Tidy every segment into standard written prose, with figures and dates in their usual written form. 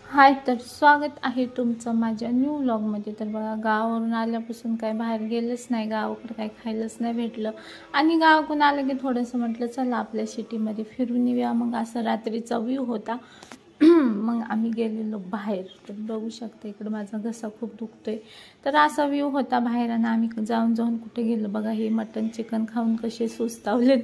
हाय, तर स्वागत आहे तुमचं माझ्या न्यू व्लॉगमध्ये। तर बघा, गावावरून आल्यापासून काय बाहेर गेलंच नाही, गावाकडे काय खायलाच नाही भेटलं। आणि गावाकडून आलं की थोडंसं म्हटलं चला आपल्या सिटीमध्ये फिरून येऊया। मग असं रात्रीचा व्ह्यू होता मग आम्ही गेलेलो बाहेर। तर बघू शकता इकडे माझा घसा खूप दुखतोय। तर असा व्ह्यू होता बाहेर आणि आम्ही जाऊन कुठे गेलो बघा, हे मटन चिकन खाऊन कसे सुस्तावलेत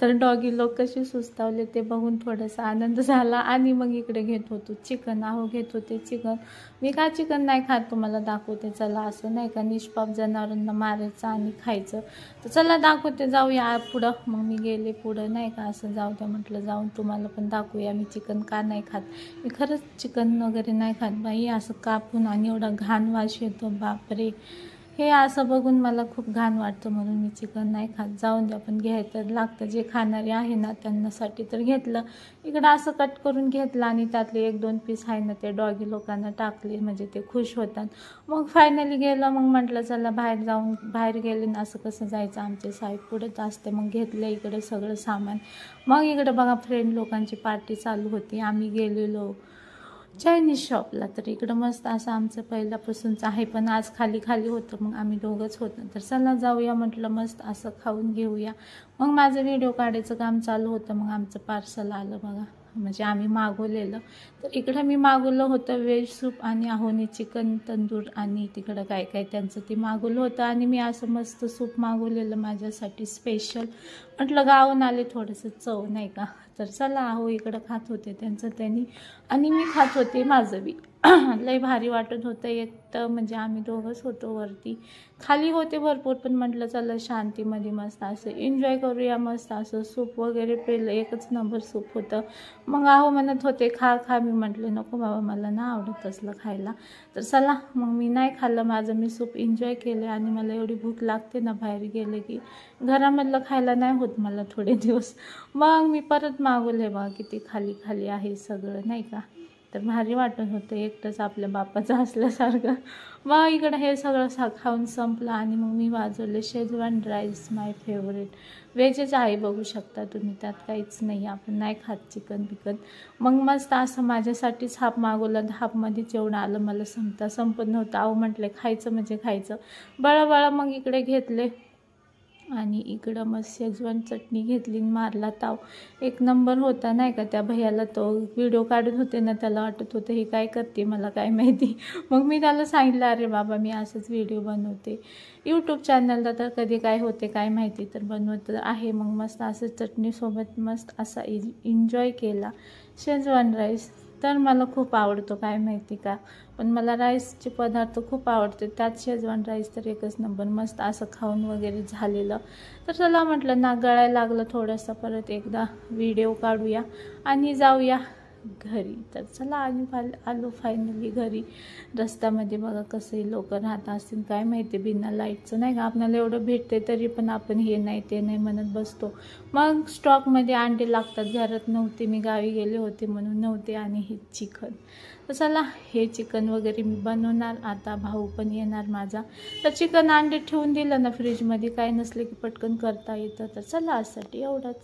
तर डॉगी लोक कसे सुस्तावले ते बघून थोडासा आनंद झाला। आणि मग इकडे घेत होतो चिकन, घेत होते चिकन। मी का चिकन नाही खात तुम्हाला दाखवते चला। असं नाही का निष्पाप जनावरांना मारायचं आणि खायचं, तर चला दाखवते, जाऊया पुढं। मग मी गेले पुढं, नाही का असं जाऊ द्या म्हटलं, जाऊन तुम्हाला पण दाखवूया मी चिकन का नाही खात। मी खरंच चिकन वगैरे नाही खात बाई, असं कापून आणि एवढा घाण वास येतो बापरे। हे असं बघून मला खूप घाण वाटतं, म्हणून मी चिकन नाही खात। जाऊन द्या, पण घ्यायचं लागतं, जे खाणारे आहे ना त्यांनासाठी तर घेतलं। इकडं असं कट करून घेतलं आणि त्यातले 1-2 पीस आहे ना ते डॉगी लोकांना टाकले, म्हणजे ते खुश होतात। मग फायनली गेलं, मग म्हटलं चला बाहेर जाऊन, बाहेर गेले ना असं कसं जायचं, आमचे साहेब पुढेच असते। मग घेतलं इकडे सगळं सामान। मग इकडे बघा फ्रेंड लोकांची पार्टी चालू होती, आम्ही गेलेलो चायनीज शॉपला। तर इकडं मस्त असं आमचं पहिल्यापासूनच आहे, पण आज खाली होतं, मग आम्ही दोघंच होतो। तर चला जाऊया म्हटलं, मस्त असं खाऊन घेऊया। मग माझं व्हिडिओ काढायचं काम चालू होतं। मग आमचं पार्सल आलं बघा, म्हणजे आम्ही मागवलेलं। तर इकडं मी मागवलं होतं व्हेज सूप आणि आहोनी चिकन तंदूर, आणि तिकडं काय काय त्यांचं ते मागवलं होतं। आणि मी असं मस्त सूप मागवलेलं माझ्यासाठी स्पेशल, म्हटलं गावून आले थोडंसं चव, नाही का। तर चला, इकडं खात होते त्यांचं त्यांनी आणि मी खात होते माझं बी लय भारी वाटत होतं। एक तर म्हणजे आम्ही दोघंच होतो, वरती खाली होते भरपूर, पण म्हटलं चला शांतीमध्ये मस्त असं एन्जॉय करूया। मस्त असं सूप वगैरे पेलं, एकच नंबर सूप होतं। मग म्हणत होते खा खा, मी म्हटलं नको बाबा, मला ना आवडत असलं खायला। तर चला मग मी नाही खाल्लं, माझं मी सूप एन्जॉय केले। आणि मला एवढी भूक लागते ना बाहेर गेले की, घरामधलं खायला नाही होत मला थोडे दिवस। मग मी परत मागवले बघा, किती खाली आहे सगळं, नाही का। तर भारी वाटत होतं, एकटंच आपल्या बापाचं असल्यासारखं। मग इकडं हे सगळं खाऊन संपलं आणि मग मी वाजवले शेजवान राईस, माय फेवरेट। व्हेजच आहे बघू शकता तुम्ही, त्यात काहीच नाही, आपण नाही खात चिकन बिकन। मग मस्त असं माझ्यासाठीच हाफ मागवलं, हाफमध्येच एवढं आलं, मला संपत नव्हतं। म्हटले खायचं म्हणजे खायचं, बळा मग इकडे घेतले। आणि इकडं मग शेजवान चटणी घेतली, मारला ताव, एक नंबर होता, नाही का। त्या भैयाला तो व्हिडिओ काढत होते ना, त्याला वाटत होतं हे काय करते मला काय माहिती। मग मी त्याला सांगितलं अरे बाबा मी असंच व्हिडिओ बनवते यूट्यूब चॅनलला, तर कधी काय होते काय माहिती, तर बनवत आहे। मग मस्त असं चटणीसोबत मस्त असा एन्जॉय केला शेजवान राईस। तर मला खूप आवडतो, काय माहिती का, पण मला राईसचे पदार्थ खूप आवडते, त्यात शेजवान राईस तर एकच नंबर। मस्त असं खाऊन वगैरे झालेलं। तर चला म्हटलं ना, गळायला लागलं थोडंसं, परत एकदा व्हिडिओ काढूया आणि जाऊया घरी। तर चला आलो फायनली घरी। रस्त्यामध्ये बघा कसे लोक राहत असतील काय माहिती, बिना लाईटचं, नाही का। आपल्याला एवढं भेटते तरी पण आपण हे नाही ते नाही म्हणत बसतो। मग स्टॉकमध्ये अंडे लागतात, घरात नव्हते, मी गावी गेले होते म्हणून नव्हते। आणि हे चिकन, तर चला हे चिकन वगैरे मी बनवणार आता, भाऊ पण येणार माझा। तर चिकन अंडे ठेवून दिलं ना फ्रीजमध्ये, काय नसले की पटकन करता येतं। तर चला आजसाठी एवढंच।